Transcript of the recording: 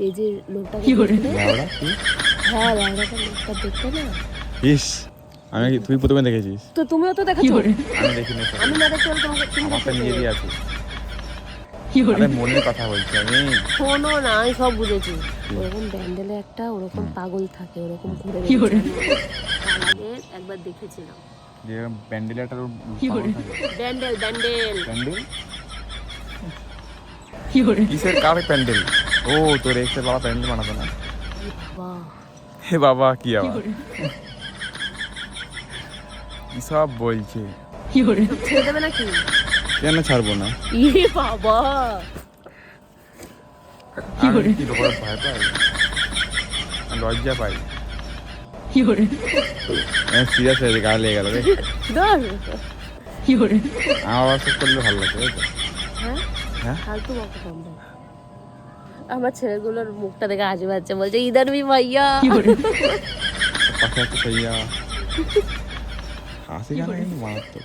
এই যে লোকটাকে দেখতে, ল্যাওড়া কি? হ্যাঁ ল্যাংড়াটা লোকটা দেখতে না। ইস, তুই প্রথমে দেখেছিস? তো তুমিও তো দেখেছো। আমি দেখিনি। আমি না দেখতে হলে তোমাকে তুমি আমার তো দেখতে নিজেরই পেলে। আছে। আরে মনের কথা বলছি আমি। শোনো না, আমি সব বুঝেছি। ওরকম ব্যান্ডেলে একটা ওরকম পাগল থাকে, ওরকম ঘুরে বেড়াচ্ছে। তার আগে একবার দেখেছিলাম। যে ব্যান্ডেলে একটা ব্যান্ডেল ব্যান্ডেল প্যান্ডেল। কিসের কার প্যান্ডেল? ও তোর এক্সের বাবা প্যান্ডেল বানাতো না? বাবা, হে বাবা, কি আবার কি সব বলছে? ছেড়ে দেবে নাকি? কেন ছাড়বো না? ইয়ে বাবা, আমি কি লোকের ভয় পাই? আমি লজ্জা পাই। সিরিয়াস হয়ে গায়ে লেগে গেল রে। ধর। আমার আবার সব করলে ভালো লাগবে, তাই তো? হ্যাঁ হ্যাঁ, ফালতু বকো কম দাও। আমার ছেলেগুলোর মুখটা দেখে হাসি পাচ্ছে, বলছে ইধার ভি ভাইয়া। পাশে একটা সাইয়া হাসি গানা কিন্তু মারাত্মক।